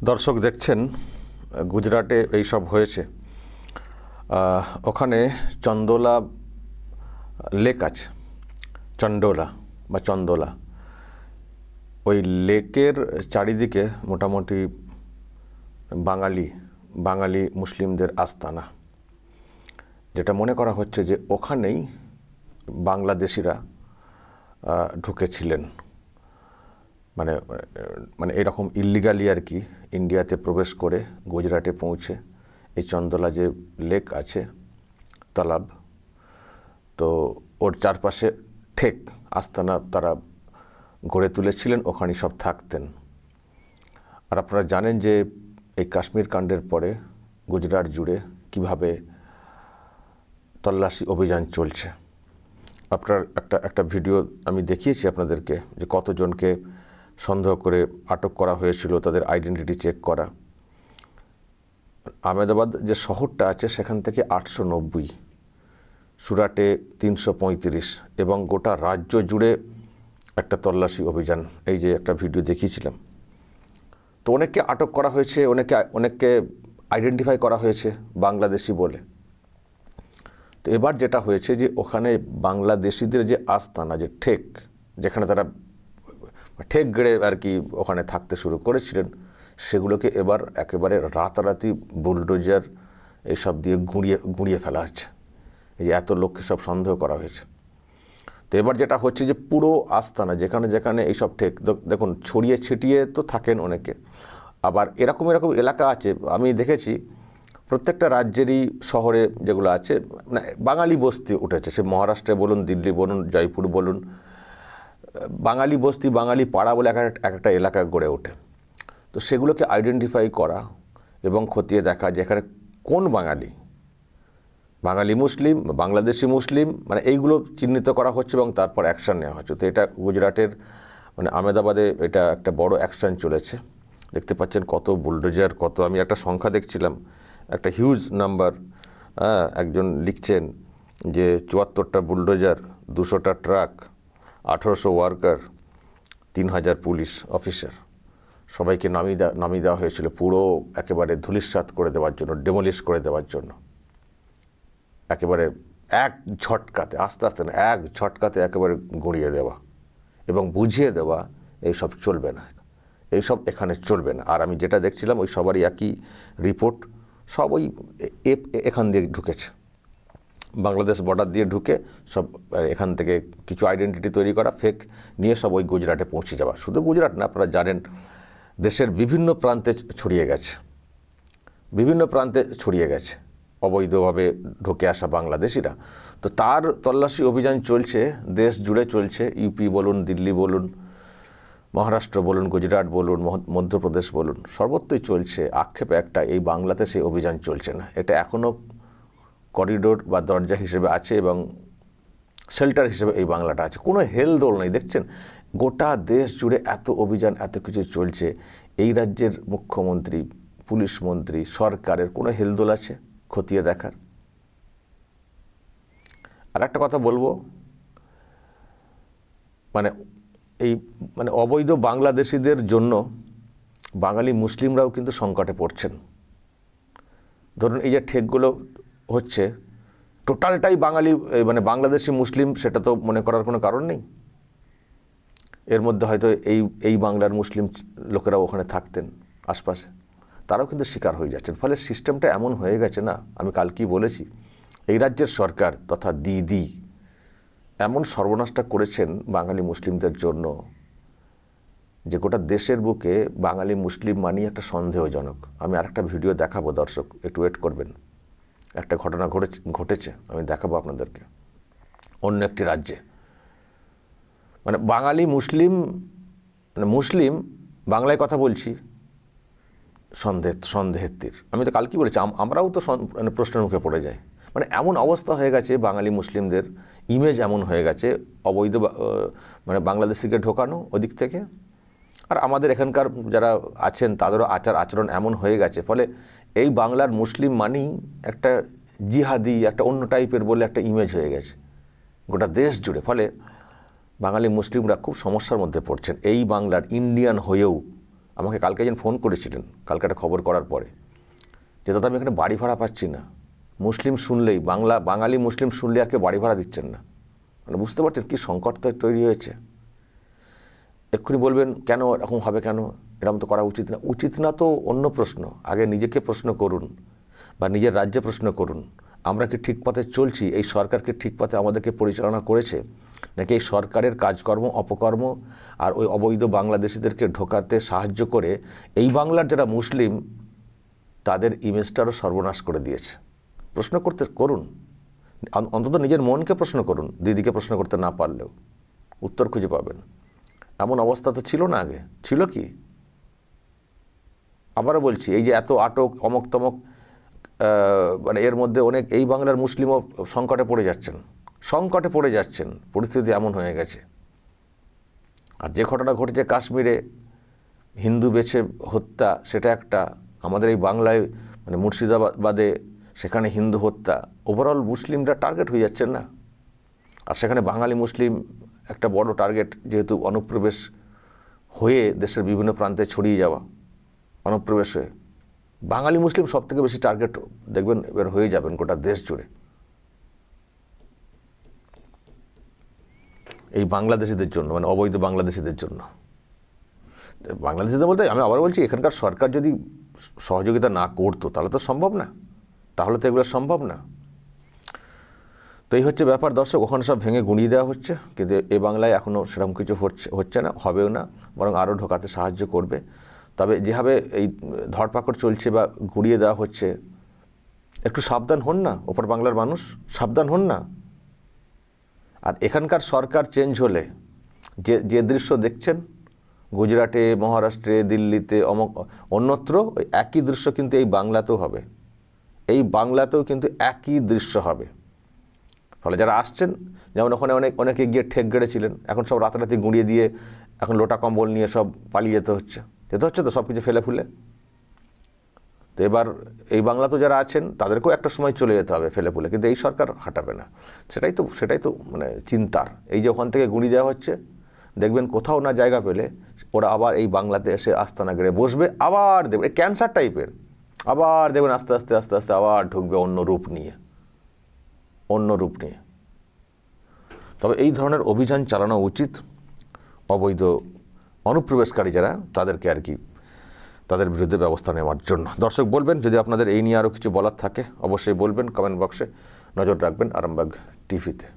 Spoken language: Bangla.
দর্শক দেখছেন গুজরাটে এই সব হয়েছে। ওখানে চন্দোলা লেক আছে, চন্ডোলা বা চন্দোলা। ওই লেকের চারিদিকে মোটামুটি বাঙালি মুসলিমদের আস্তানা, যেটা মনে করা হচ্ছে যে ওখানেই বাংলাদেশিরা ঢুকেছিলেন, মানে মানে এরকম ইল্লিগালি আর কি, ইন্ডিয়াতে প্রবেশ করে গুজরাটে পৌঁছে এই চন্দোলা যে লেক আছে, তালাব, তো ওর চারপাশে ঠেক আস্তানা তারা গড়ে তুলেছিলেন, ওখানেই সব থাকতেন। আর আপনারা জানেন যে এই কাশ্মীর কাণ্ডের পরে গুজরাট জুড়ে কিভাবে তল্লাশি অভিযান চলছে। আপনার একটা ভিডিও আমি দেখিয়েছি আপনাদেরকে, যে কতজনকে সন্দেহ করে আটক করা হয়েছিল, তাদের আইডেন্টিটি চেক করা। আহমেদাবাদ যে শহরটা আছে সেখান থেকে 890, সুরাটে 335 এবং গোটা রাজ্য জুড়ে একটা তল্লাশি অভিযান। এই যে একটা ভিডিও দেখিয়েছিলাম। তো অনেককে আটক করা হয়েছে, অনেককে আইডেন্টিফাই করা হয়েছে বাংলাদেশি বলে। তো এবার যেটা হয়েছে যে ওখানে বাংলাদেশিদের যে আস্তানা, যে ঠেক, যেখানে তারা ঠেক গেড়ে আর কি ওখানে থাকতে শুরু করেছিলেন, সেগুলোকে এবার একেবারে রাতারাতি বুলডোজার এইসব দিয়ে গুঁড়িয়ে ফেলা হচ্ছে। এই যে এত লোককে সব সন্দেহ করা হয়েছে। তো এবার যেটা হচ্ছে যে পুরো আস্তানা যেখানে যেখানে এইসব ঠেক, দেখুন ছড়িয়ে ছিটিয়ে তো থাকেন অনেকে, আবার এরকম এলাকা আছে আমি দেখেছি প্রত্যেকটা রাজ্যেরই শহরে যেগুলো আছে, মানে বাঙালি বস্তি উঠেছে। সে মহারাষ্ট্রে বলুন, দিল্লি বলুন, জয়পুর বলুন, বাঙালি বস্তি, বাঙালি পাড়া বলে একটা এলাকা গড়ে ওঠে। তো সেগুলোকে আইডেন্টিফাই করা এবং খতিয়ে দেখা যেখানে কোন বাঙালি মুসলিম, বাংলাদেশি মুসলিম, মানে এইগুলো চিহ্নিত করা হচ্ছে এবং তারপর অ্যাকশান নেওয়া হচ্ছে। তো এটা গুজরাটের মানে আহমেদাবাদে এটা একটা বড় অ্যাকশান চলেছে। দেখতে পাচ্ছেন কত বুলডোজার, কত, আমি একটা সংখ্যা দেখছিলাম, একটা হিউজ নাম্বার। একজন লিখছেন যে 74টা বুলডোজার, 200টা ট্রাক, 1800 ওয়ার্কার, 3000 পুলিশ অফিসার, সবাইকে নামিয়ে দেওয়া হয়েছিল পুরো একেবারে ধূলিসাৎ করে দেওয়ার জন্য, ডেমোলিশ করে দেওয়ার জন্য। একেবারে এক ঝটকাতে, আস্তে আস্তে না, এক ঝটকাতে একেবারে গুঁড়িয়ে দেওয়া এবং বুঝিয়ে দেওয়া এইসব চলবে না, এইসব এখানে চলবে না। আর আমি যেটা দেখছিলাম ওই সবারই একই রিপোর্ট, সব ওই এখান দিয়ে ঢুকেছে, বাংলাদেশ বর্ডার দিয়ে ঢুকে সব এখান থেকে কিছু আইডেন্টিটি তৈরি করা ফেক নিয়ে সব ওই গুজরাটে পৌঁছে যাওয়া। শুধু গুজরাট না, আপনারা জানেন দেশের বিভিন্ন প্রান্তে ছড়িয়ে গেছে অবৈধভাবে ঢুকে আসা বাংলাদেশিরা। তো তার তল্লাশি অভিযান চলছে, দেশ জুড়ে চলছে। ইউপি বলুন, দিল্লি বলুন, মহারাষ্ট্র বলুন, গুজরাট বলুন, মধ্যপ্রদেশ বলুন, সর্বত্রই চলছে। আক্ষেপ একটা, এই বাংলাতে সেই অভিযান চলছে না। এটা এখনও করিডোর বা দরজা হিসেবে আছে এবং শেল্টার হিসেবে এই বাংলাটা আছে, কোনো হেলদোল নেই। দেখছেন গোটা দেশ জুড়ে এত অভিযান, এত কিছু চলছে, এই রাজ্যের মুখ্যমন্ত্রী, পুলিশ মন্ত্রী, সরকারের কোনো হেলদোল আছে খতিয়ে দেখার? আর একটা কথা বলবো, মানে অবৈধ বাংলাদেশিদের জন্য বাঙালি মুসলিমরাও কিন্তু সংকটে পড়ছেন। ধরুন এই যে ঠেকগুলো হচ্ছে, টোটালটাই বাঙালি, মানে বাংলাদেশি মুসলিম, সেটা তো মনে করার কোনো কারণ নেই। এর মধ্যে হয়তো এই বাংলার মুসলিম লোকেরাও ওখানে থাকতেন আশপাশে, তারাও কিন্তু শিকার হয়ে যাচ্ছেন। ফলে সিস্টেমটা এমন হয়ে গেছে না, আমি কালকেই বলেছি, এই রাজ্যের সরকার তথা দিদি এমন সর্বনাশটা করেছেন বাঙালি মুসলিমদের জন্য যে গোটা দেশের বুকে বাঙালি মুসলিম মানি একটা সন্দেহজনক। আমি আরেকটা ভিডিও দেখাবো, দর্শক একটু ওয়েট করবেন। একটা ঘটনা ঘটেছে, আমি দেখাবো আপনাদেরকে অন্য একটি রাজ্যে। মানে বাঙালি মুসলিম, মানে মুসলিম, বাংলায় কথা বলছি, সন্দেহের তীর। আমি তো কালকেই বলেছি, আমরাও তো মানে প্রশ্নের মুখে পড়ে যাই। মানে এমন অবস্থা হয়ে গেছে, বাঙালি মুসলিমদের ইমেজ এমন হয়ে গেছে, অবৈধ মানে বাংলাদেশিকে ঢোকানো ওদিক থেকে, আর আমাদের এখানকার যারা আছেন তাদেরও আচরণ এমন হয়ে গেছে। ফলে এই বাংলার মুসলিম মানেই একটা জিহাদি, একটা অন্য টাইপের বলে একটা ইমেজ হয়ে গেছে গোটা দেশ জুড়ে। ফলে বাঙালি মুসলিমরা খুব সমস্যার মধ্যে পড়ছেন। এই বাংলার ইন্ডিয়ান হয়েও আমাকে কালকে একজন ফোন করেছিলেন, কালকে একটা খবর করার পরে, যে দাদা আমি এখানে বাড়ি ভাড়া পাচ্ছি না। মুসলিম শুনলেই, বাঙালি মুসলিম শুনলে আর কেউ বাড়ি ভাড়া দিচ্ছেন না। মানে বুঝতে পারছেন কী সংকট তৈরি হয়েছে। এক্ষুনি বলবেন কেন এরকম হবে, কেন এরকম তো করা উচিত না। উচিত না তো অন্য প্রশ্ন, আগে নিজেকে প্রশ্ন করুন বা নিজের রাজ্যে প্রশ্ন করুন, আমরা কি ঠিক পথে চলছি? এই সরকারকে ঠিক পথে আমাদেরকে পরিচালনা করেছে, নাকি এই সরকারের কাজকর্ম অপকর্ম আর ওই অবৈধ বাংলাদেশিদেরকে ঢোকাতে সাহায্য করে এই বাংলার যারা মুসলিম তাদের ইমেজটারও সর্বনাশ করে দিয়েছে? প্রশ্ন করুন, অন্তত নিজের মনকে প্রশ্ন করুন, দিদিকে প্রশ্ন করতে না পারলেও উত্তর খুঁজে পাবেন। এমন অবস্থা তো ছিল না আগে, ছিল কি? আবারও বলছি, এই যে এত আটক অমক তমক, মানে এর মধ্যে অনেক এই বাংলার মুসলিমও সংকটে পড়ে যাচ্ছেন। পরিস্থিতি এমন হয়ে গেছে। আর যে ঘটনা ঘটেছে কাশ্মীরে হিন্দু বেছে হত্যা, সেটা একটা, আমাদের এই বাংলায় মানে মুর্শিদাবাদে সেখানে হিন্দু হত্যা, ওভারঅল মুসলিমরা টার্গেট হয়ে যাচ্ছেন না? আর সেখানে বাঙালি মুসলিম একটা বড় টার্গেট, যেহেতু অনুপ্রবেশ হয়ে দেশের বিভিন্ন প্রান্তে ছড়িয়ে যাওয়া, অনুপ্রবেশ হয়ে বাঙালি মুসলিম সব থেকে বেশি টার্গেট দেখবেন এবার হয়ে যাবেন গোটা দেশ জুড়ে এই বাংলাদেশিদের জন্য, মানে অবৈধ বাংলাদেশিদের জন্য। বাংলাদেশিদের বলতে আমি আবার বলছি, এখানকার সরকার যদি সহযোগিতা না করতো তাহলে তো সম্ভব না, তাহলে তো এগুলো সম্ভব না। তো এই হচ্ছে ব্যাপার দর্শক, ওখানে সব ভেঙে গুঁড়িয়ে দেওয়া হচ্ছে, কিন্তু এ বাংলায় এখনও সেরকম কিছু হচ্ছে না, হবেও না, বরং আরও ঢোকাতে সাহায্য করবে। তবে যেভাবে এই ধরপাকড় চলছে বা গুঁড়িয়ে দেওয়া হচ্ছে, একটু সাবধান হন না ওপর বাংলার মানুষ, সাবধান হন না। আর এখানকার সরকার চেঞ্জ হলে যে দৃশ্য দেখছেন গুজরাটে, মহারাষ্ট্রে, দিল্লিতে, অন্যত্র, ওই একই দৃশ্য কিন্তু এই বাংলাতেও হবে। এই বাংলাতেও কিন্তু একই দৃশ্য হবে। ফলে যারা আসছেন, যেমন ওখানে অনেকে গিয়ে ঠেক গেড়েছিলেন, এখন সব রাতারাতি গুঁড়িয়ে দিয়ে এখন লোটা কম্বল নিয়ে সব পালিয়ে যেতে হচ্ছে তো সব কিছু ফেলে ফুলে। তো এবার এই বাংলাতেও যারা আছেন তাদেরকেও একটা সময় চলে যেতে হবে ফেলে ফুলে, কিন্তু এই সরকার হাঁটাবে না। সেটাই তো মানে চিন্তার। এই যে ওখান থেকে গুঁড়ি দেওয়া হচ্ছে, দেখবেন কোথাও না জায়গা পেলে ওরা আবার এই বাংলাতে এসে আস্তানা গেড়ে বসবে, আবার দেখবেন ক্যান্সার টাইপের, আবার দেখবেন আস্তে আস্তে আবার ঢুকবে অন্য রূপ নিয়ে। তবে এই ধরনের অভিযান চালানো উচিত অবৈধ অনুপ্রবেশকারী যারা, তাদেরকে আর কি তাদের বিরুদ্ধে ব্যবস্থা নেওয়ার জন্য। দর্শক বলবেন যদি আপনাদের এই নিয়ে আরও কিছু বলার থাকে, অবশ্যই বলবেন কমেন্ট বক্সে। নজর রাখবেন আরামবাগ টিভিতে।